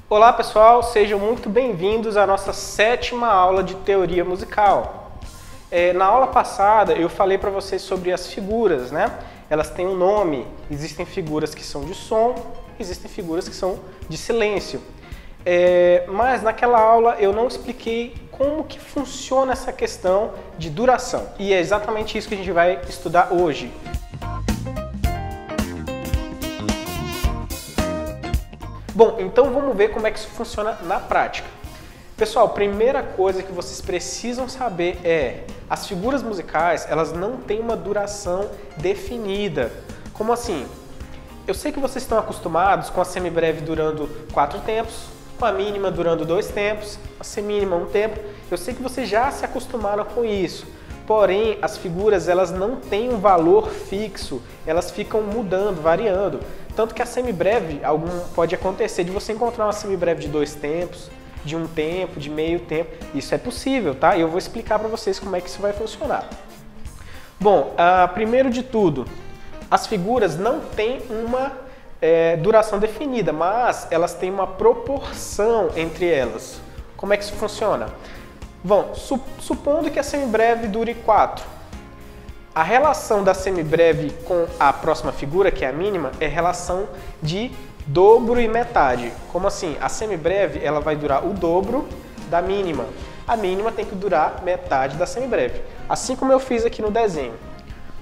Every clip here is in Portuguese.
Olá pessoal, sejam muito bem-vindos à nossa 7ª aula de teoria musical. Na aula passada eu falei para vocês sobre as figuras, né? Elas têm um nome, existem figuras que são de som, existem figuras que são de silêncio. Mas naquela aula eu não expliquei como que funciona essa questão de duração. E é exatamente isso que a gente vai estudar hoje. Bom, então vamos ver como é que isso funciona na prática. Pessoal, primeira coisa que vocês precisam saber é as figuras musicais, elas não têm uma duração definida. Como assim? Eu sei que vocês estão acostumados com a semibreve durando 4 tempos, com a mínima durando 2 tempos, a semínima 1 tempo. Eu sei que vocês já se acostumaram com isso. Porém, as figuras elas não têm um valor fixo, elas ficam mudando, variando. Tanto que a semibreve, pode acontecer de você encontrar uma semibreve de 2 tempos, de 1 tempo, de meio tempo. Isso é possível, tá? E eu vou explicar para vocês como é que isso vai funcionar. Bom, primeiro de tudo, as figuras não têm uma duração definida, mas elas têm uma proporção entre elas. Como é que isso funciona? Bom, supondo que a semibreve dure 4. A relação da semibreve com a próxima figura, que é a mínima, é relação de dobro e metade. Como assim? A semibreve ela vai durar o dobro da mínima. A mínima tem que durar metade da semibreve. Assim como eu fiz aqui no desenho.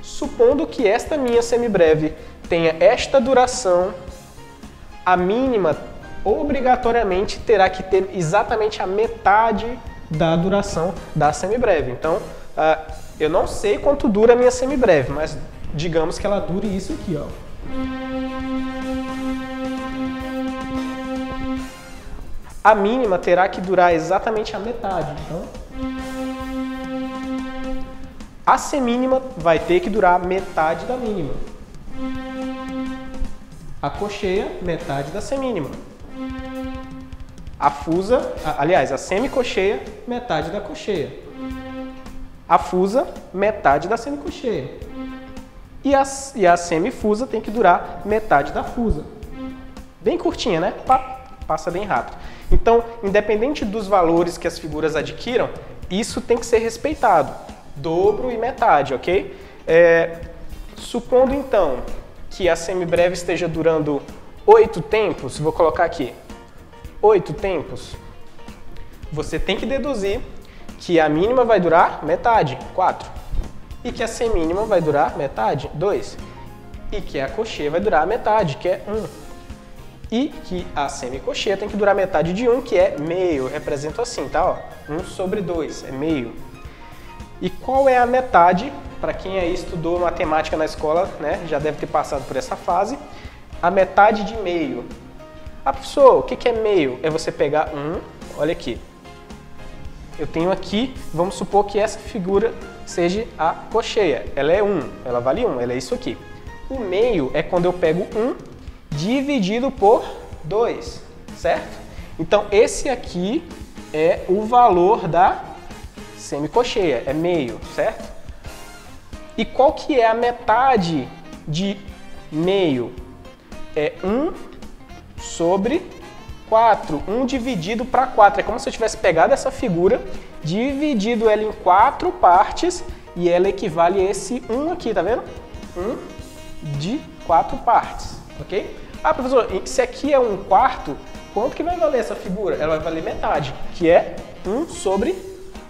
Supondo que esta minha semibreve tenha esta duração, a mínima obrigatoriamente terá que ter exatamente a metade da duração da semibreve. Então, eu não sei quanto dura a minha semibreve, mas digamos que ela dure isso aqui, ó. A mínima terá que durar exatamente a metade. Então, a semínima vai ter que durar metade da mínima. A cocheia, metade da semínima. A fusa, aliás, a semicocheia, metade da cocheia. A fusa, metade da semicocheia. E a semifusa tem que durar metade da fusa. Bem curtinha, né? Passa bem rápido. Então, independente dos valores que as figuras adquiram, isso tem que ser respeitado. Dobro e metade, ok? Supondo, então, que a semibreve esteja durando 8 tempos, vou colocar aqui, 8 tempos, você tem que deduzir que a mínima vai durar metade, 4, e que a semínima vai durar metade, 2, e que a cocheia vai durar metade, que é 1, e que a semicocheia tem que durar metade de 1, que é meio, eu represento assim, tá? Ó, 1 sobre 2, é meio. E qual é a metade? Para quem aí estudou matemática na escola, né, já deve ter passado por essa fase, a metade de meio. Professor, o que é meio? É você pegar 1, olha aqui. Eu tenho aqui, vamos supor que essa figura seja a cocheia. Ela é 1, ela vale 1, ela é isso aqui. O meio é quando eu pego 1 dividido por 2, certo? Então, esse aqui é o valor da semicocheia, é meio, certo? E qual que é a metade de meio? É 1 sobre 4. 1 dividido para 4. É como se eu tivesse pegado essa figura, dividido ela em 4 partes e ela equivale a esse 1 aqui, tá vendo? 1 de 4 partes, ok? Professor, se aqui é 1/4, quanto que vai valer essa figura? Ela vai valer metade, que é 1 sobre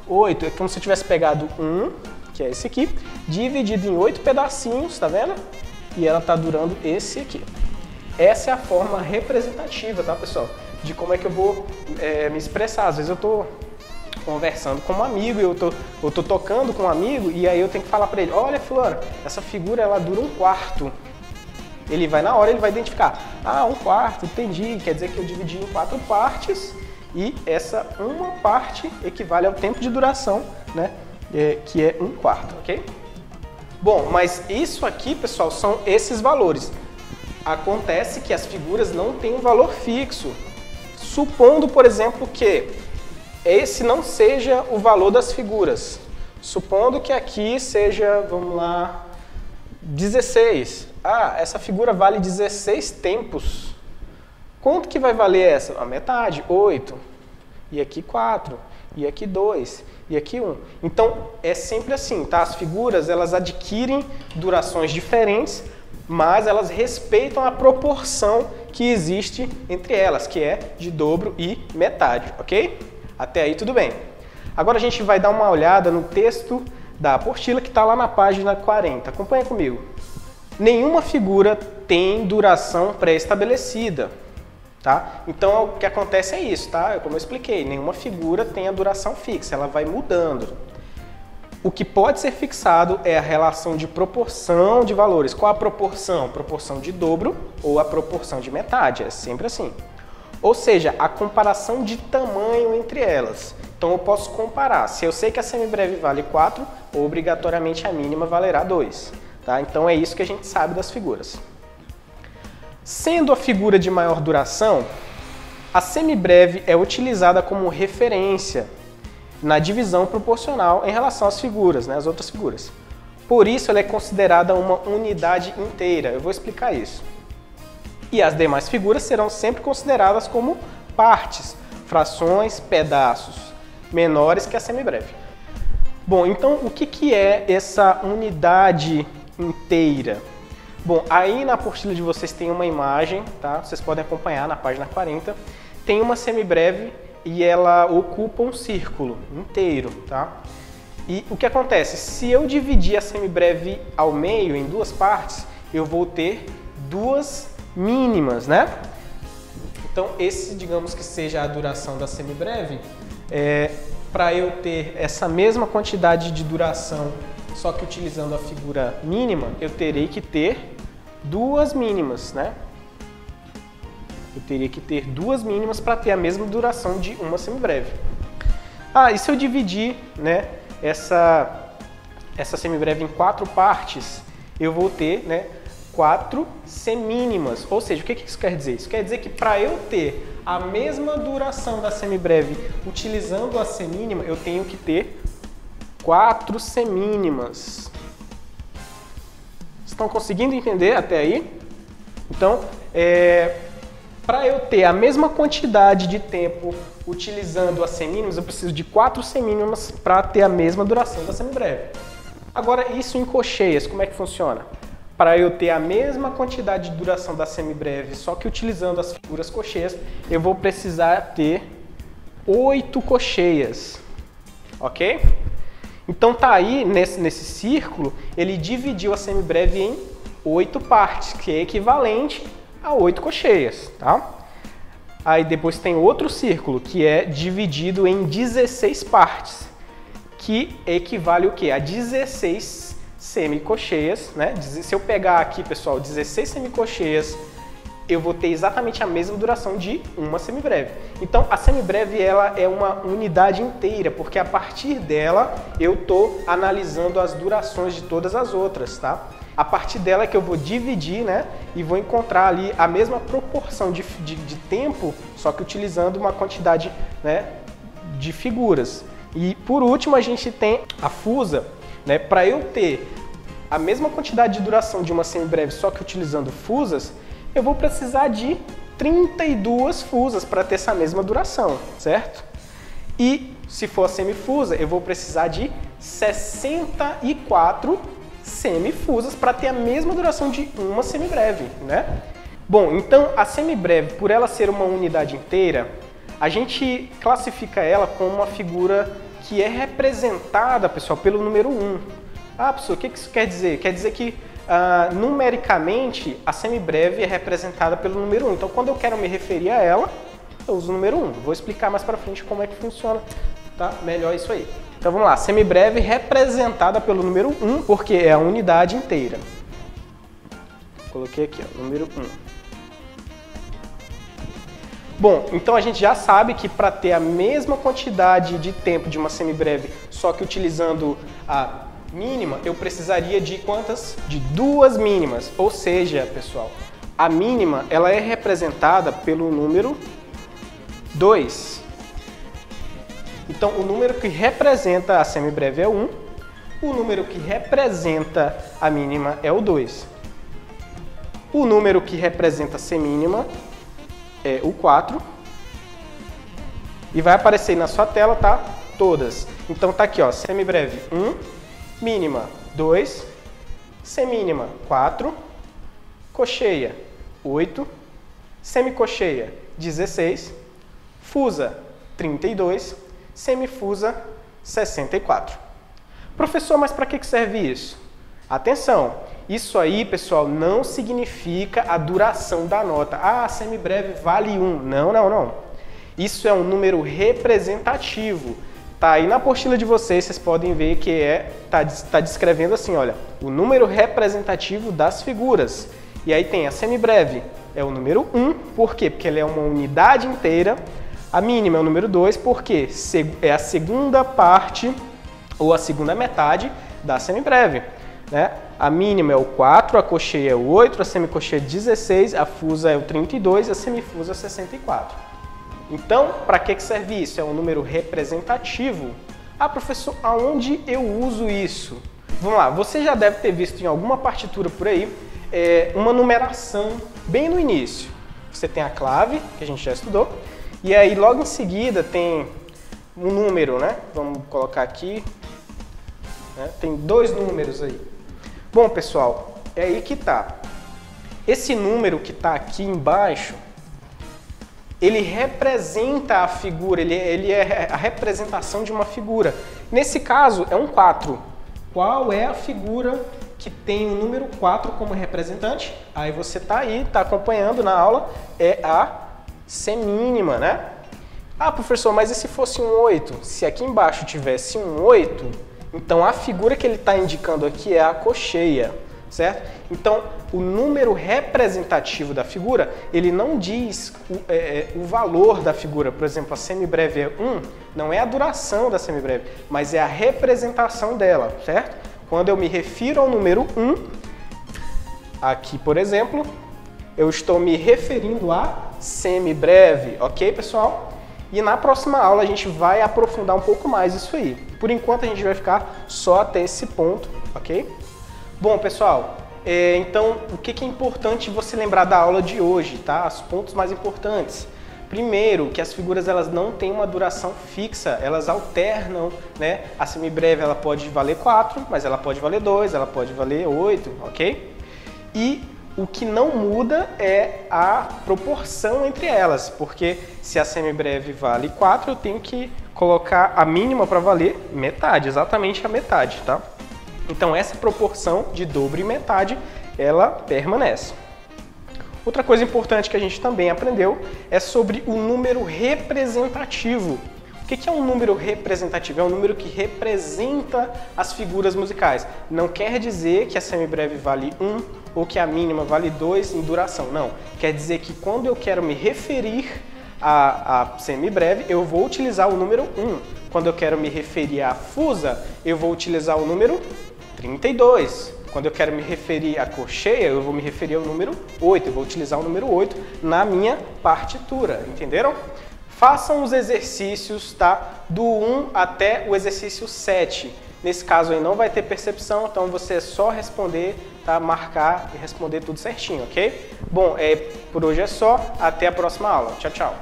8. É como se eu tivesse pegado 1, que é esse aqui, dividido em 8 pedacinhos, tá vendo? E ela tá durando esse aqui. Essa é a forma representativa, tá, pessoal? De como é que eu vou me expressar. Às vezes eu tô conversando com um amigo, eu tô tocando com um amigo e aí eu tenho que falar para ele, olha, fulano, essa figura ela dura 1/4. Ele vai na hora, ele vai identificar, 1/4, entendi, quer dizer que eu dividi em 4 partes e essa uma parte equivale ao tempo de duração, né, que é 1/4, ok? Bom, mas isso aqui, pessoal, são esses valores. Acontece que as figuras não têm um valor fixo. Supondo, por exemplo, que esse não seja o valor das figuras. Supondo que aqui seja, vamos lá, 16. Ah, essa figura vale 16 tempos. Quanto que vai valer essa? A metade, 8. E aqui 4. E aqui 2. E aqui 1. Então, é sempre assim, tá? As figuras, elas adquirem durações diferentes, mas elas respeitam a proporção que existe entre elas, que é de dobro e metade, ok? Até aí tudo bem. Agora a gente vai dar uma olhada no texto da apostila que está lá na página 40. Acompanha comigo. Nenhuma figura tem duração pré-estabelecida, tá? Então o que acontece é isso, tá? Como eu expliquei, nenhuma figura tem a duração fixa, ela vai mudando. O que pode ser fixado é a relação de proporção de valores. Qual a proporção? Proporção de dobro ou a proporção de metade, é sempre assim. Ou seja, a comparação de tamanho entre elas. Então eu posso comparar. Se eu sei que a semibreve vale 4, obrigatoriamente a mínima valerá 2. Tá? Então é isso que a gente sabe das figuras. Sendo a figura de maior duração, a semibreve é utilizada como referência na divisão proporcional em relação às figuras, né, as outras figuras. Por isso ela é considerada uma unidade inteira. Eu vou explicar isso. E as demais figuras serão sempre consideradas como partes, frações, pedaços, menores que a semibreve. Bom, então o que é essa unidade inteira? Bom, aí na apostila de vocês tem uma imagem, tá? Vocês podem acompanhar na página 40. Tem uma semibreve e ela ocupa um círculo inteiro, tá? E o que acontece? Se eu dividir a semibreve ao meio, em duas partes, eu vou ter duas mínimas, né? Então, esse, digamos que seja a duração da semibreve, para eu ter essa mesma quantidade de duração, só que utilizando a figura mínima, eu terei que ter duas mínimas, né? Eu teria que ter duas mínimas para ter a mesma duração de uma semibreve. Ah, e se eu dividir, né, essa semibreve em 4 partes, eu vou ter, né, 4 semínimas. Ou seja, o que isso quer dizer? Isso quer dizer que para eu ter a mesma duração da semibreve utilizando a semínima, eu tenho que ter 4 semínimas. Estão conseguindo entender até aí? Então, para eu ter a mesma quantidade de tempo utilizando as semínimas, eu preciso de 4 semínimas para ter a mesma duração da semibreve. Agora, isso em cocheias, como é que funciona? Para eu ter a mesma quantidade de duração da semibreve, só que utilizando as figuras cocheias, eu vou precisar ter 8 cocheias, ok? Então tá aí, nesse círculo, ele dividiu a semibreve em 8 partes, que é equivalente a 8 cocheias, tá? Aí depois tem outro círculo, que é dividido em 16 partes, que equivale o quê? A 16 semicocheias, né? Se eu pegar aqui, pessoal, 16 semicocheias, eu vou ter exatamente a mesma duração de uma semibreve. Então, a semibreve ela é uma unidade inteira, porque a partir dela eu estou analisando as durações de todas as outras, tá? A partir dela é que eu vou dividir, né, e vou encontrar ali a mesma proporção de tempo, só que utilizando uma quantidade, né, de figuras. E por último a gente tem a fusa, né, para eu ter a mesma quantidade de duração de uma semibreve, só que utilizando fusas, eu vou precisar de 32 fusas para ter essa mesma duração, certo? E se for a semifusa, eu vou precisar de 64 semifusas para ter a mesma duração de uma semibreve, né? Bom, então a semibreve, por ela ser uma unidade inteira, a gente classifica ela como uma figura que é representada, pessoal, pelo número 1. Ah, pessoal, o que isso quer dizer? Quer dizer que numericamente a semibreve é representada pelo número 1. Então, quando eu quero me referir a ela, eu uso o número 1. Vou explicar mais para frente como é que funciona, tá? Melhor isso aí. Então vamos lá, semibreve representada pelo número 1, porque é a unidade inteira. Coloquei aqui, ó, número 1. Bom, então a gente já sabe que para ter a mesma quantidade de tempo de uma semibreve, só que utilizando a mínima, eu precisaria de quantas? De 2 mínimas. Ou seja, pessoal, a mínima ela é representada pelo número 2. Então, o número que representa a semibreve é 1 O número que representa a mínima é o 2. O número que representa a semínima é o 4. E vai aparecer na sua tela, tá? Todas. Então tá aqui, ó, semibreve 1, mínima 2, semínima 4, cocheia 8, semicocheia 16, fusa 32, semifusa 64. Professor, mas para que serve isso? Atenção, isso aí, pessoal, não significa a duração da nota. Ah, semibreve vale 1. Não, não, não. Isso é um número representativo. Tá aí na apostila de vocês podem ver que tá descrevendo assim, olha, o número representativo das figuras. E aí tem a semibreve, é o número 1, por quê? Porque ele é uma unidade inteira. A mínima é o número 2, porque é a segunda parte ou a segunda metade da semibreve, né? A mínima é o 4, a cocheia é o 8, a semicocheia é 16, a fusa é o 32 e a semifusa é 64. Então, para que serve isso? É um número representativo. Ah, professor, aonde eu uso isso? Vamos lá, você já deve ter visto em alguma partitura por aí uma numeração bem no início. Você tem a clave, que a gente já estudou, e aí logo em seguida tem um número, né? Vamos colocar aqui, né? Tem 2 números aí. Bom, pessoal, é aí que tá. Esse número que está aqui embaixo, ele representa a figura, ele é a representação de uma figura. Nesse caso, é um 4. Qual é a figura que tem o número 4 como representante? Aí você está aí, está acompanhando na aula, é a semínima, né? Ah, professor, mas e se fosse um 8? Se aqui embaixo tivesse um 8, então a figura que ele está indicando aqui é a cocheia, certo? Então, o número representativo da figura, ele não diz o valor da figura. Por exemplo, a semibreve é 1, não é a duração da semibreve, mas é a representação dela, certo? Quando eu me refiro ao número 1, aqui, por exemplo, eu estou me referindo a semibreve, ok, pessoal? E na próxima aula a gente vai aprofundar um pouco mais isso aí. Por enquanto a gente vai ficar só até esse ponto, ok? Bom, pessoal, então o que é importante você lembrar da aula de hoje, tá? Os pontos mais importantes. Primeiro, que as figuras elas não têm uma duração fixa, elas alternam, né? A semibreve ela pode valer 4, mas ela pode valer 2, ela pode valer 8, ok? E o que não muda é a proporção entre elas, porque se a semibreve vale 4, eu tenho que colocar a mínima para valer metade, exatamente a metade, tá? Então essa proporção de dobro e metade, ela permanece. Outra coisa importante que a gente também aprendeu é sobre o número representativo. O que é um número representativo? É um número que representa as figuras musicais. Não quer dizer que a semibreve vale 1 ou que a mínima vale 2 em duração. Não. Quer dizer que quando eu quero me referir à semibreve, eu vou utilizar o número 1. Quando eu quero me referir à fusa, eu vou utilizar o número 32. Quando eu quero me referir à cocheia, eu vou me referir ao número 8. Eu vou utilizar o número 8 na minha partitura. Entenderam? Façam os exercícios, tá? Do 1 até o exercício 7. Nesse caso aí não vai ter percepção, então você é só responder, tá? Marcar e responder tudo certinho, ok? Bom, por hoje é só. Até a próxima aula. Tchau, tchau.